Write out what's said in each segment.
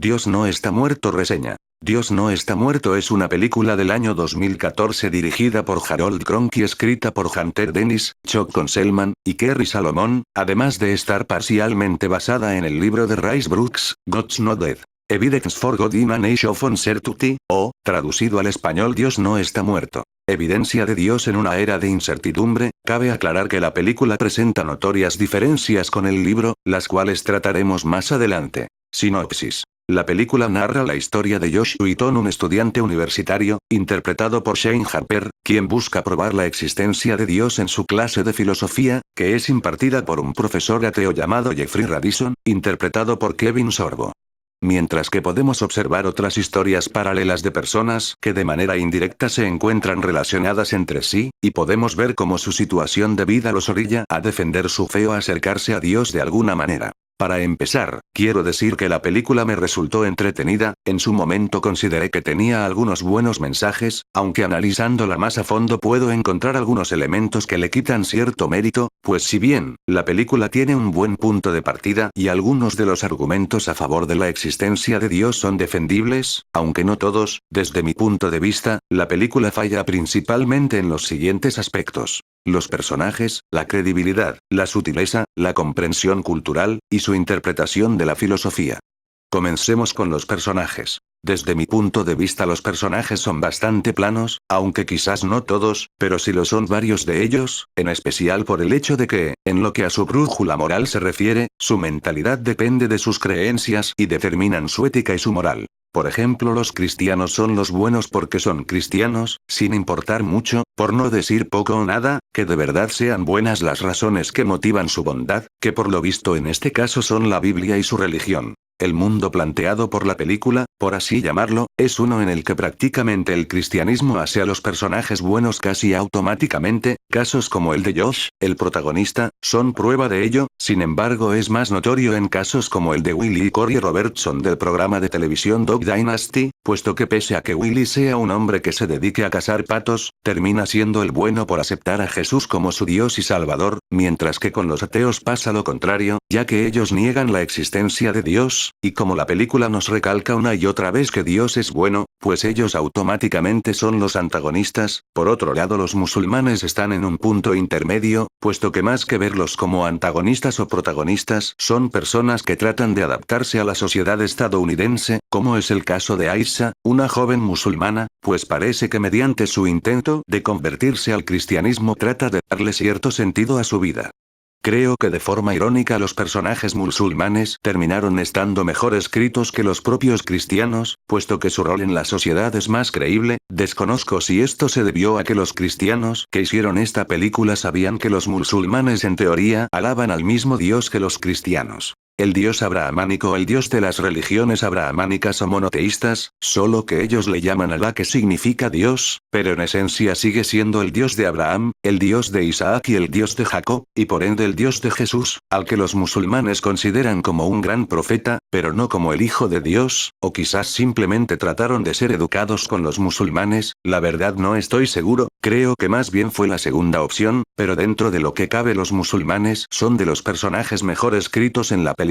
Dios no está muerto. Reseña. Dios no está muerto es una película del año 2014 dirigida por Harold Kronk y escrita por Hunter Dennis, Chuck Konzelman y Kerry Salomon, además de estar parcialmente basada en el libro de Rice Brooks, God's Not Dead. Evidence for God in an Age of Uncertainty, o, traducido al español Dios no está muerto. Evidencia de Dios en una era de incertidumbre. Cabe aclarar que la película presenta notorias diferencias con el libro, las cuales trataremos más adelante. Sinopsis. La película narra la historia de Josh Wheaton, un estudiante universitario, interpretado por Shane Harper, quien busca probar la existencia de Dios en su clase de filosofía, que es impartida por un profesor ateo llamado Jeffrey Radisson, interpretado por Kevin Sorbo. Mientras que podemos observar otras historias paralelas de personas que de manera indirecta se encuentran relacionadas entre sí, y podemos ver cómo su situación de vida los orilla a defender su fe o acercarse a Dios de alguna manera. Para empezar, quiero decir que la película me resultó entretenida. En su momento consideré que tenía algunos buenos mensajes, aunque analizándola más a fondo puedo encontrar algunos elementos que le quitan cierto mérito, pues si bien, la película tiene un buen punto de partida y algunos de los argumentos a favor de la existencia de Dios son defendibles, aunque no todos, desde mi punto de vista, la película falla principalmente en los siguientes aspectos. Los personajes, la credibilidad, la sutileza, la comprensión cultural, y su interpretación de la filosofía. Comencemos con los personajes. Desde mi punto de vista los personajes son bastante planos, aunque quizás no todos, pero sí lo son varios de ellos, en especial por el hecho de que, en lo que a su brújula moral se refiere, su mentalidad depende de sus creencias y determinan su ética y su moral. Por ejemplo, los cristianos son los buenos porque son cristianos, sin importar mucho, por no decir poco o nada, que de verdad sean buenas las razones que motivan su bondad, que por lo visto en este caso son la Biblia y su religión. El mundo planteado por la película, por así llamarlo, es uno en el que prácticamente el cristianismo hace a los personajes buenos casi automáticamente. Casos como el de Josh, el protagonista, son prueba de ello. Sin embargo es más notorio en casos como el de Willie y Corey Robertson del programa de televisión Dog Dynasty, puesto que pese a que Willie sea un hombre que se dedique a cazar patos, termina siendo el bueno por aceptar a Jesús como su Dios y Salvador, mientras que con los ateos pasa lo contrario, ya que ellos niegan la existencia de Dios. Y como la película nos recalca una y otra vez que Dios es bueno, pues ellos automáticamente son los antagonistas. Por otro lado, los musulmanes están en un punto intermedio, puesto que más que verlos como antagonistas o protagonistas, son personas que tratan de adaptarse a la sociedad estadounidense, como es el caso de Aisha, una joven musulmana, pues parece que mediante su intento de convertirse al cristianismo trata de darle cierto sentido a su vida. Creo que de forma irónica los personajes musulmanes terminaron estando mejor escritos que los propios cristianos, puesto que su rol en la sociedad es más creíble. Desconozco si esto se debió a que los cristianos que hicieron esta película sabían que los musulmanes en teoría alaban al mismo Dios que los cristianos. El Dios abrahamánico o el Dios de las religiones abrahamánicas o monoteístas, solo que ellos le llaman Alá, que significa Dios, pero en esencia sigue siendo el Dios de Abraham, el Dios de Isaac y el Dios de Jacob, y por ende el Dios de Jesús, al que los musulmanes consideran como un gran profeta, pero no como el Hijo de Dios, o quizás simplemente trataron de ser educados con los musulmanes. La verdad no estoy seguro, creo que más bien fue la segunda opción, pero dentro de lo que cabe los musulmanes son de los personajes mejor escritos en la película.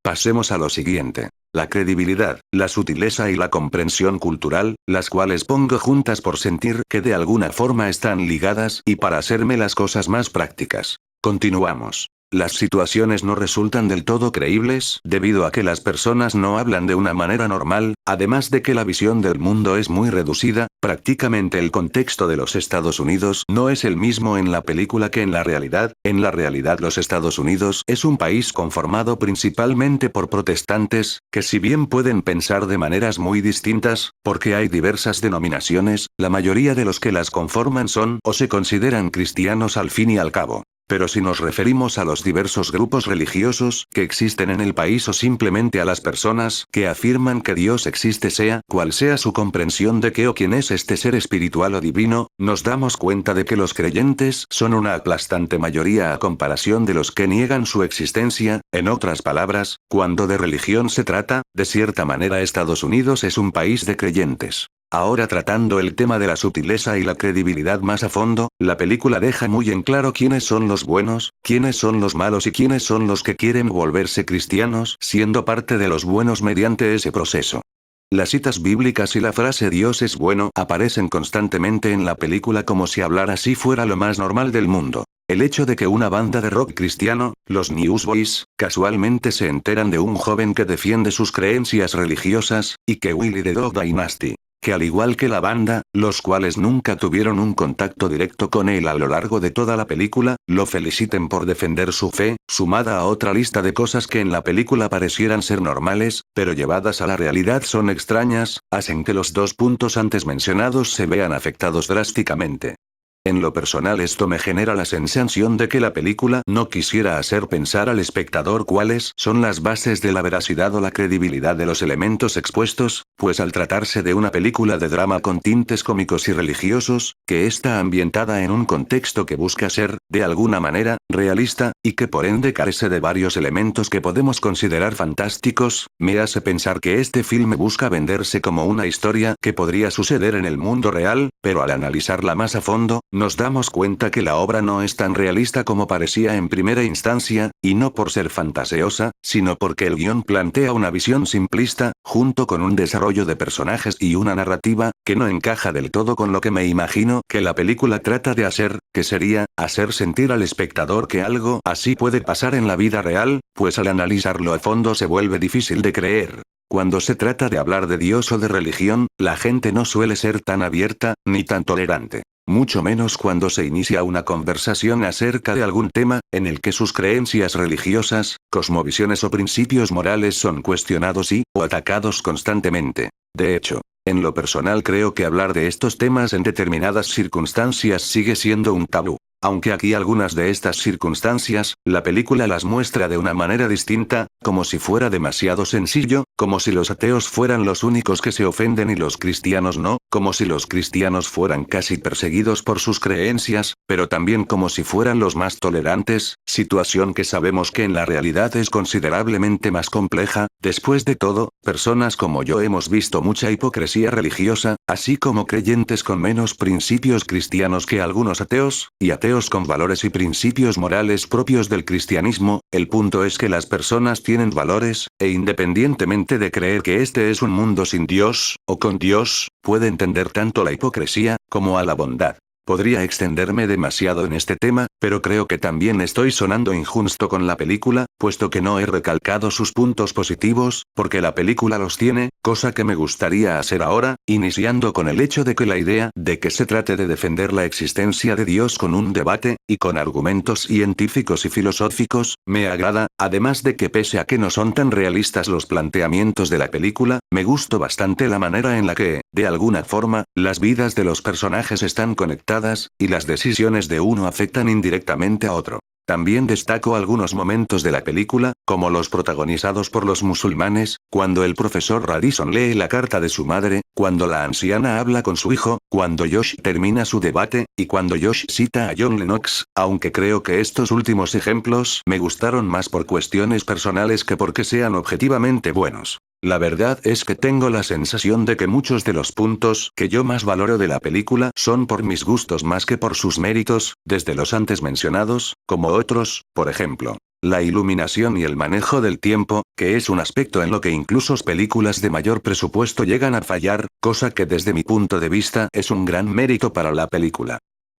Pasemos a lo siguiente. La credibilidad, la sutileza y la comprensión cultural, las cuales pongo juntas por sentir que de alguna forma están ligadas y para hacerme las cosas más prácticas. Continuamos. Las situaciones no resultan del todo creíbles debido a que las personas no hablan de una manera normal, además de que la visión del mundo es muy reducida. Prácticamente el contexto de los Estados Unidos no es el mismo en la película que en la realidad. En la realidad los Estados Unidos es un país conformado principalmente por protestantes, que si bien pueden pensar de maneras muy distintas, porque hay diversas denominaciones, la mayoría de los que las conforman son o se consideran cristianos al fin y al cabo. Pero si nos referimos a los diversos grupos religiosos que existen en el país o simplemente a las personas que afirman que Dios existe, sea cual sea su comprensión de qué o quién es este ser espiritual o divino, nos damos cuenta de que los creyentes son una aplastante mayoría a comparación de los que niegan su existencia. En otras palabras, cuando de religión se trata, de cierta manera Estados Unidos es un país de creyentes. Ahora tratando el tema de la sutileza y la credibilidad más a fondo, la película deja muy en claro quiénes son los buenos, quiénes son los malos y quiénes son los que quieren volverse cristianos, siendo parte de los buenos mediante ese proceso. Las citas bíblicas y la frase Dios es bueno aparecen constantemente en la película como si hablar así fuera lo más normal del mundo. El hecho de que una banda de rock cristiano, los Newsboys, casualmente se enteran de un joven que defiende sus creencias religiosas, y que Willie the Dog Dynasty, que al igual que la banda, los cuales nunca tuvieron un contacto directo con él a lo largo de toda la película, lo feliciten por defender su fe, sumada a otra lista de cosas que en la película parecieran ser normales, pero llevadas a la realidad son extrañas, hacen que los dos puntos antes mencionados se vean afectados drásticamente. En lo personal esto me genera la sensación de que la película no quisiera hacer pensar al espectador cuáles son las bases de la veracidad o la credibilidad de los elementos expuestos, pues al tratarse de una película de drama con tintes cómicos y religiosos, que está ambientada en un contexto que busca ser, de alguna manera, realista, y que por ende carece de varios elementos que podemos considerar fantásticos, me hace pensar que este filme busca venderse como una historia que podría suceder en el mundo real, pero al analizarla más a fondo, nos damos cuenta que la obra no es tan realista como parecía en primera instancia, y no por ser fantaseosa, sino porque el guión plantea una visión simplista, junto con un desarrollo de personajes y una narrativa, que no encaja del todo con lo que me imagino que la película trata de hacer, que sería, hacer sentir al espectador que algo así puede pasar en la vida real, pues al analizarlo a fondo se vuelve difícil de creer. Cuando se trata de hablar de Dios o de religión, la gente no suele ser tan abierta, ni tan tolerante. Mucho menos cuando se inicia una conversación acerca de algún tema, en el que sus creencias religiosas, cosmovisiones o principios morales son cuestionados o atacados constantemente. De hecho, en lo personal creo que hablar de estos temas en determinadas circunstancias sigue siendo un tabú. Aunque aquí algunas de estas circunstancias, la película las muestra de una manera distinta, como si fuera demasiado sencillo, como si los ateos fueran los únicos que se ofenden y los cristianos no, como si los cristianos fueran casi perseguidos por sus creencias, pero también como si fueran los más tolerantes, situación que sabemos que en la realidad es considerablemente más compleja. Después de todo, personas como yo hemos visto mucha hipocresía religiosa, así como creyentes con menos principios cristianos que algunos ateos, y ateos con valores y principios morales propios del cristianismo. El punto es que las personas tienen valores, e independientemente de creer que este es un mundo sin Dios, o con Dios, puede entender tanto la hipocresía, como a la bondad. Podría extenderme demasiado en este tema, pero creo que también estoy sonando injusto con la película, puesto que no he recalcado sus puntos positivos, porque la película los tiene, cosa que me gustaría hacer ahora, iniciando con el hecho de que la idea de que se trate de defender la existencia de Dios con un debate, y con argumentos científicos y filosóficos, me agrada, además de que pese a que no son tan realistas los planteamientos de la película, me gustó bastante la manera en la que, de alguna forma, las vidas de los personajes están conectadas, y las decisiones de uno afectan indirectamente a otro. También destaco algunos momentos de la película, como los protagonizados por los musulmanes, cuando el profesor Radisson lee la carta de su madre, cuando la anciana habla con su hijo, cuando Josh termina su debate, y cuando Josh cita a John Lennox, aunque creo que estos últimos ejemplos me gustaron más por cuestiones personales que porque sean objetivamente buenos. La verdad es que tengo la sensación de que muchos de los puntos que yo más valoro de la película son por mis gustos más que por sus méritos, desde los antes mencionados, como otros, por ejemplo, la iluminación y el manejo del tiempo, que es un aspecto en lo que incluso películas de mayor presupuesto llegan a fallar, cosa que desde mi punto de vista es un gran mérito para la película.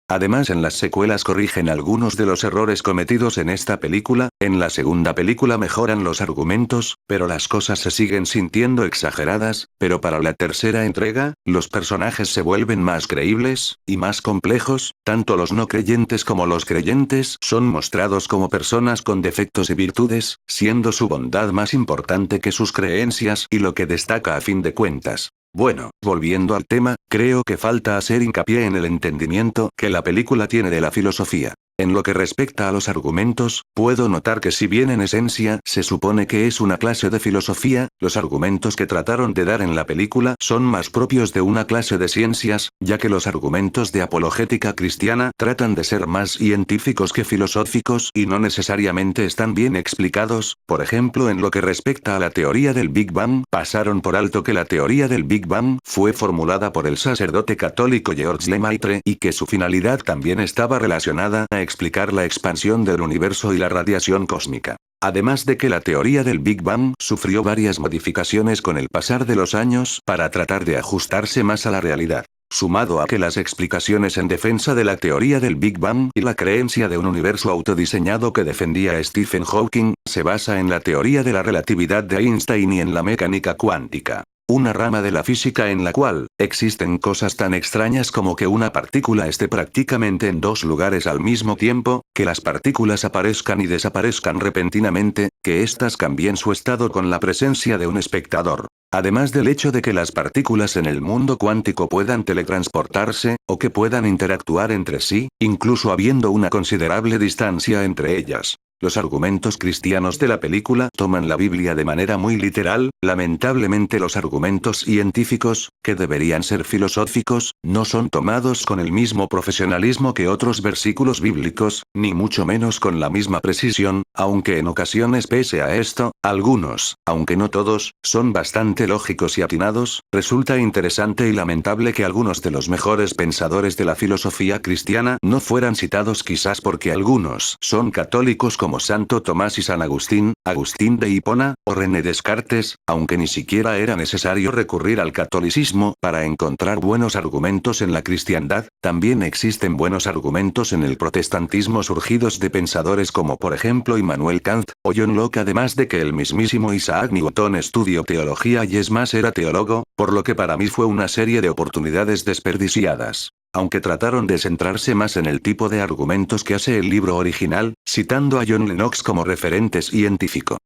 Además en las secuelas corrigen algunos de los errores cometidos en esta película, en la segunda película mejoran los argumentos, pero las cosas se siguen sintiendo exageradas, pero para la tercera entrega, los personajes se vuelven más creíbles, y más complejos, tanto los no creyentes como los creyentes son mostrados como personas con defectos y virtudes, siendo su bondad más importante que sus creencias y lo que destaca a fin de cuentas. Bueno, volviendo al tema, creo que falta hacer hincapié en el entendimiento que la película tiene de la filosofía. En lo que respecta a los argumentos, puedo notar que si bien en esencia se supone que es una clase de filosofía, los argumentos que trataron de dar en la película son más propios de una clase de ciencias, ya que los argumentos de apologética cristiana tratan de ser más científicos que filosóficos y no necesariamente están bien explicados. Por ejemplo, en lo que respecta a la teoría del Big Bang, pasaron por alto que la teoría del Big Bang fue formulada por el sacerdote católico George Lemaitre y que su finalidad también estaba relacionada a explicar la expansión del universo y la radiación cósmica. Además de que la teoría del Big Bang sufrió varias modificaciones con el pasar de los años para tratar de ajustarse más a la realidad. Sumado a que las explicaciones en defensa de la teoría del Big Bang y la creencia de un universo autodiseñado que defendía Stephen Hawking, se basa en la teoría de la relatividad de Einstein y en la mecánica cuántica. Una rama de la física en la cual existen cosas tan extrañas como que una partícula esté prácticamente en dos lugares al mismo tiempo, que las partículas aparezcan y desaparezcan repentinamente, que éstas cambien su estado con la presencia de un espectador. Además del hecho de que las partículas en el mundo cuántico puedan teletransportarse, o que puedan interactuar entre sí, incluso habiendo una considerable distancia entre ellas. Los argumentos cristianos de la película toman la Biblia de manera muy literal. Lamentablemente los argumentos científicos, que deberían ser filosóficos, no son tomados con el mismo profesionalismo que otros versículos bíblicos, ni mucho menos con la misma precisión, aunque en ocasiones pese a esto, algunos, aunque no todos, son bastante lógicos y atinados. Resulta interesante y lamentable que algunos de los mejores pensadores de la filosofía cristiana no fueran citados, quizás porque algunos son católicos como Santo Tomás y San Agustín, Agustín de Hipona, o René Descartes, aunque ni siquiera era necesario recurrir al catolicismo para encontrar buenos argumentos en la cristiandad. También existen buenos argumentos en el protestantismo surgidos de pensadores como por ejemplo Immanuel Kant, o John Locke, además de que el mismísimo Isaac Newton estudió teología y es más era teólogo, por lo que para mí fue una serie de oportunidades desperdiciadas. Aunque trataron de centrarse más en el tipo de argumentos que hace el libro original, citando a John Lennox como referente científico.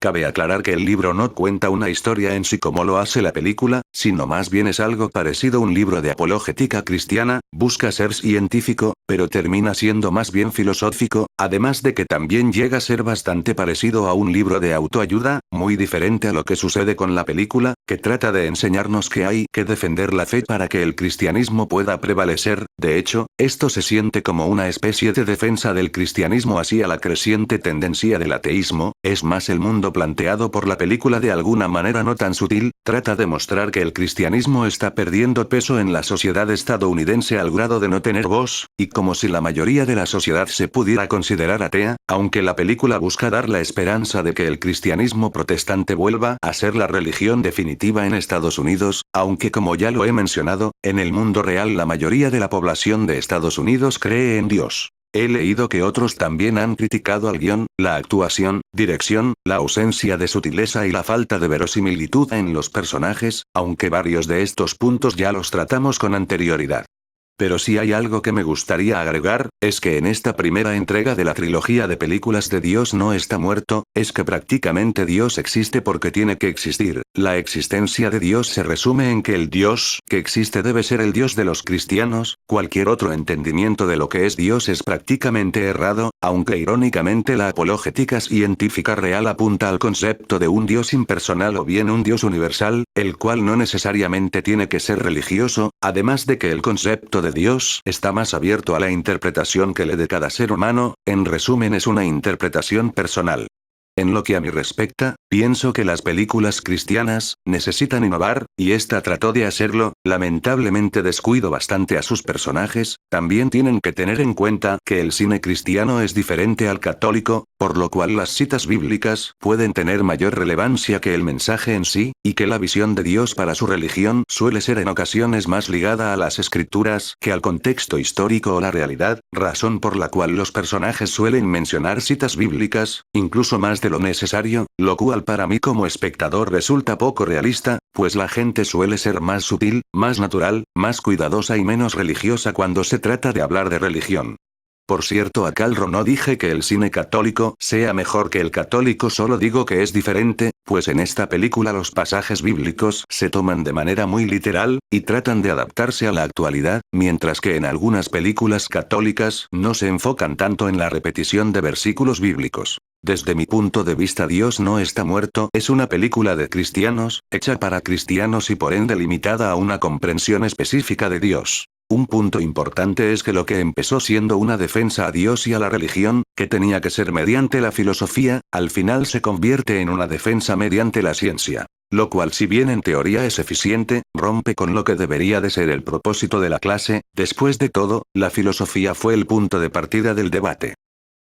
Cabe aclarar que el libro no cuenta una historia en sí como lo hace la película, sino más bien es algo parecido a un libro de apologética cristiana, busca ser científico, pero termina siendo más bien filosófico, además de que también llega a ser bastante parecido a un libro de autoayuda, muy diferente a lo que sucede con la película, que trata de enseñarnos que hay que defender la fe para que el cristianismo pueda prevalecer. De hecho, esto se siente como una especie de defensa del cristianismo hacia la creciente tendencia del ateísmo. Es más, el mundo planteado por la película de alguna manera no tan sutil, trata de mostrar que el cristianismo está perdiendo peso en la sociedad estadounidense al grado de no tener voz, y como si la mayoría de la sociedad se pudiera considerar atea, aunque la película busca dar la esperanza de que el cristianismo protestante vuelva a ser la religión definitiva en Estados Unidos, aunque como ya lo he mencionado, en el mundo real la mayoría de la población de Estados Unidos cree en Dios. He leído que otros también han criticado al guión, la actuación, dirección, la ausencia de sutileza y la falta de verosimilitud en los personajes, aunque varios de estos puntos ya los tratamos con anterioridad. Pero si hay algo que me gustaría agregar, es que en esta primera entrega de la trilogía de películas de Dios no está muerto, es que prácticamente Dios existe porque tiene que existir. La existencia de Dios se resume en que el Dios que existe debe ser el Dios de los cristianos. Cualquier otro entendimiento de lo que es Dios es prácticamente errado, aunque irónicamente la apologética científica real apunta al concepto de un Dios impersonal o bien un Dios universal, el cual no necesariamente tiene que ser religioso, además de que el concepto de Dios está más abierto a la interpretación que le dé cada ser humano. En resumen, es una interpretación personal. En lo que a mí respecta, pienso que las películas cristianas necesitan innovar, y esta trató de hacerlo. Lamentablemente descuido bastante a sus personajes. También tienen que tener en cuenta que el cine cristiano es diferente al católico, por lo cual las citas bíblicas pueden tener mayor relevancia que el mensaje en sí, y que la visión de Dios para su religión suele ser en ocasiones más ligada a las escrituras que al contexto histórico o la realidad, razón por la cual los personajes suelen mencionar citas bíblicas, incluso más de lo necesario, lo cual para mí como espectador resulta poco realista, pues la gente suele ser más sutil, más natural, más cuidadosa y menos religiosa cuando se trata de hablar de religión. Por cierto, a Calro no dije que el cine católico sea mejor que el católico, solo digo que es diferente, pues en esta película los pasajes bíblicos se toman de manera muy literal, y tratan de adaptarse a la actualidad, mientras que en algunas películas católicas no se enfocan tanto en la repetición de versículos bíblicos. Desde mi punto de vista, Dios no está muerto es una película de cristianos, hecha para cristianos y por ende limitada a una comprensión específica de Dios. Un punto importante es que lo que empezó siendo una defensa a Dios y a la religión, que tenía que ser mediante la filosofía, al final se convierte en una defensa mediante la ciencia. Lo cual, si bien en teoría es eficiente, rompe con lo que debería de ser el propósito de la clase. Después de todo, la filosofía fue el punto de partida del debate.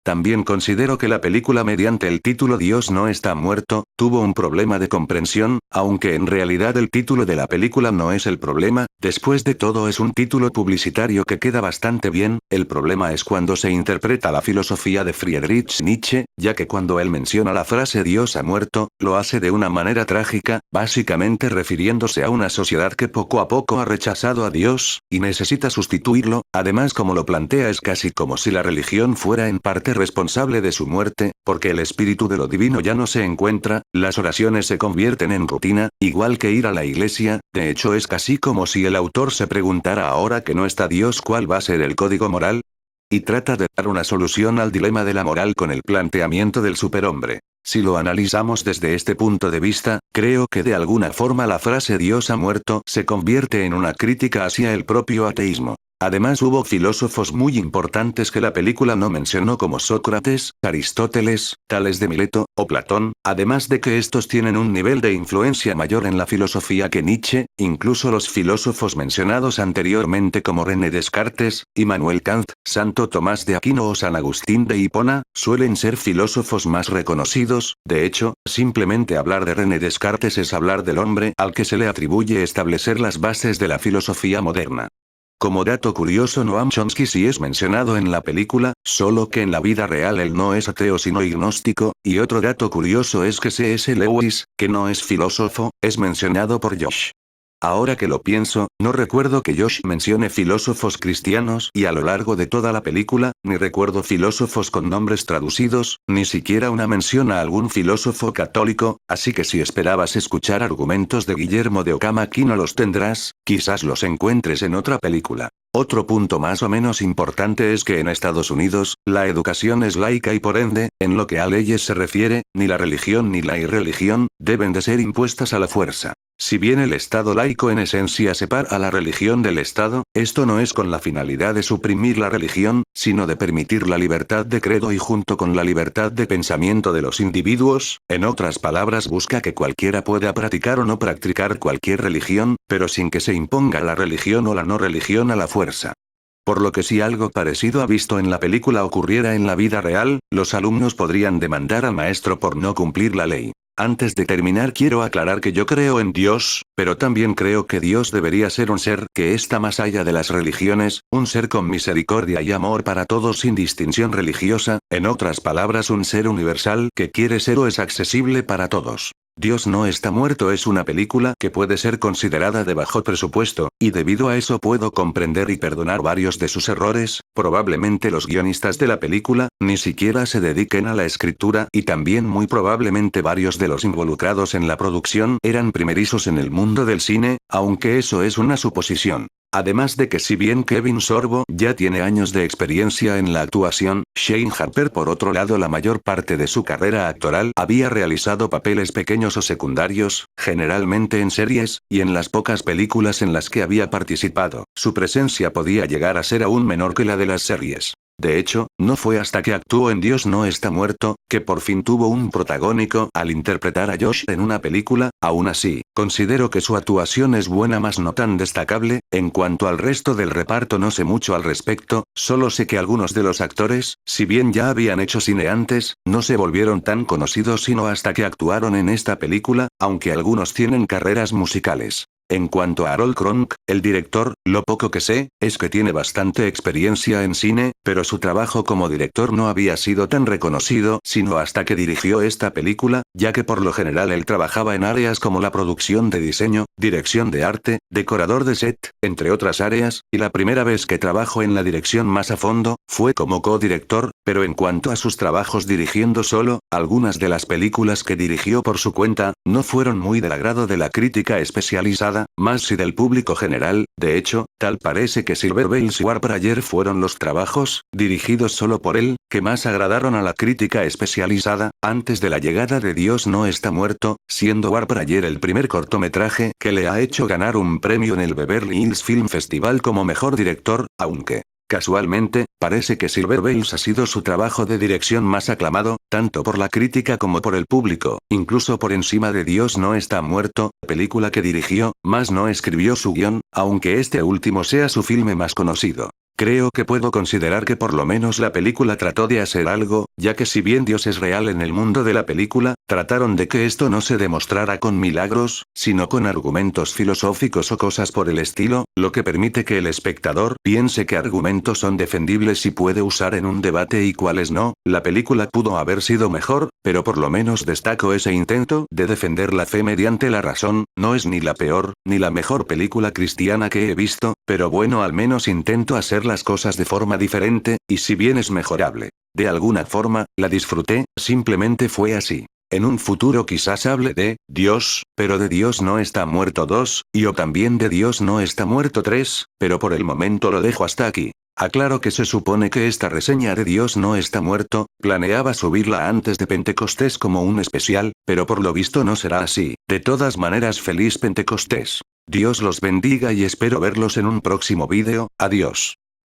También considero que la película, mediante el título Dios no está muerto, tuvo un problema de comprensión, aunque en realidad el título de la película no es el problema. Después de todo es un título publicitario que queda bastante bien. El problema es cuando se interpreta la filosofía de Friedrich Nietzsche, ya que cuando él menciona la frase Dios ha muerto, lo hace de una manera trágica, básicamente refiriéndose a una sociedad que poco a poco ha rechazado a Dios, y necesita sustituirlo. Además, como lo plantea, es casi como si la religión fuera en parte responsable de su muerte, porque el espíritu de lo divino ya no se encuentra, las oraciones se convierten en rutina, igual que ir a la iglesia. De hecho, es casi como si el autor se preguntara, ahora que no está Dios, ¿cuál va a ser el código moral? Y trata de dar una solución al dilema de la moral con el planteamiento del superhombre. Si lo analizamos desde este punto de vista, creo que de alguna forma la frase Dios ha muerto se convierte en una crítica hacia el propio ateísmo. Además, hubo filósofos muy importantes que la película no mencionó, como Sócrates, Aristóteles, Tales de Mileto, o Platón, además de que estos tienen un nivel de influencia mayor en la filosofía que Nietzsche. Incluso los filósofos mencionados anteriormente como René Descartes, Immanuel Kant, Santo Tomás de Aquino o San Agustín de Hipona, suelen ser filósofos más reconocidos. De hecho, simplemente hablar de René Descartes es hablar del hombre al que se le atribuye establecer las bases de la filosofía moderna. Como dato curioso, Noam Chomsky sí es mencionado en la película, solo que en la vida real él no es ateo sino agnóstico, y otro dato curioso es que C.S. Lewis, que no es filósofo, es mencionado por Josh. Ahora que lo pienso, no recuerdo que Josh mencione filósofos cristianos, y a lo largo de toda la película, ni recuerdo filósofos con nombres traducidos, ni siquiera una mención a algún filósofo católico, así que si esperabas escuchar argumentos de Guillermo de Ockham, aquí no los tendrás, quizás los encuentres en otra película. Otro punto más o menos importante es que en Estados Unidos, la educación es laica y por ende, en lo que a leyes se refiere, ni la religión ni la irreligión deben de ser impuestas a la fuerza. Si bien el Estado laico en esencia separa a la religión del Estado, esto no es con la finalidad de suprimir la religión, sino de permitir la libertad de credo y junto con la libertad de pensamiento de los individuos. En otras palabras, busca que cualquiera pueda practicar o no practicar cualquier religión, pero sin que se imponga la religión o la no religión a la fuerza. Por lo que si algo parecido a visto en la película ocurriera en la vida real, los alumnos podrían demandar al maestro por no cumplir la ley. Antes de terminar, quiero aclarar que yo creo en Dios, pero también creo que Dios debería ser un ser que está más allá de las religiones, un ser con misericordia y amor para todos sin distinción religiosa, en otras palabras, un ser universal que quiere ser o es accesible para todos. Dios no está muerto es una película que puede ser considerada de bajo presupuesto, y debido a eso puedo comprender y perdonar varios de sus errores. Probablemente los guionistas de la película ni siquiera se dediquen a la escritura y también muy probablemente varios de los involucrados en la producción eran primerizos en el mundo del cine, aunque eso es una suposición. Además de que si bien Kevin Sorbo ya tiene años de experiencia en la actuación, Shane Harper por otro lado la mayor parte de su carrera actoral había realizado papeles pequeños o secundarios, generalmente en series, y en las pocas películas en las que había participado, su presencia podía llegar a ser aún menor que la de las series. De hecho, no fue hasta que actuó en Dios no está muerto, que por fin tuvo un protagónico al interpretar a Josh en una película. Aún así, considero que su actuación es buena más no tan destacable. En cuanto al resto del reparto no sé mucho al respecto, solo sé que algunos de los actores, si bien ya habían hecho cine antes, no se volvieron tan conocidos sino hasta que actuaron en esta película, aunque algunos tienen carreras musicales. En cuanto a Harold Kronk, el director, lo poco que sé, es que tiene bastante experiencia en cine, pero su trabajo como director no había sido tan reconocido sino hasta que dirigió esta película, ya que por lo general él trabajaba en áreas como la producción de diseño, dirección de arte, decorador de set, entre otras áreas, y la primera vez que trabajó en la dirección más a fondo, fue como co-director, pero en cuanto a sus trabajos dirigiendo solo, algunas de las películas que dirigió por su cuenta, no fueron muy del agrado de la crítica especializada, más si del público general. De hecho, tal parece que Silverveils y Warbrayer fueron los trabajos, dirigidos solo por él, que más agradaron a la crítica especializada, antes de la llegada de Dios no está muerto, siendo Warbrayer el primer cortometraje que le ha hecho ganar un premio en el Beverly Hills Film Festival como mejor director, aunque, casualmente, parece que Silverveils ha sido su trabajo de dirección más aclamado, tanto por la crítica como por el público, incluso por encima de Dios no está muerto, película que dirigió, más no escribió su guión, aunque este último sea su filme más conocido. Creo que puedo considerar que por lo menos la película trató de hacer algo, ya que si bien Dios es real en el mundo de la película, trataron de que esto no se demostrara con milagros, sino con argumentos filosóficos o cosas por el estilo, lo que permite que el espectador piense que argumentos son defendibles y puede usar en un debate y cuáles no. La película pudo haber sido mejor, pero por lo menos destaco ese intento de defender la fe mediante la razón. No es ni la peor, ni la mejor película cristiana que he visto, pero bueno, al menos intento hacer las cosas de forma diferente, y si bien es mejorable, de alguna forma, la disfruté, simplemente fue así. En un futuro quizás hable de Dios, pero de Dios no está muerto 2, y o también de Dios no está muerto 3, pero por el momento lo dejo hasta aquí. Aclaro que se supone que esta reseña de Dios no está muerto, planeaba subirla antes de Pentecostés como un especial, pero por lo visto no será así. De todas maneras, feliz Pentecostés. Dios los bendiga y espero verlos en un próximo vídeo. Adiós.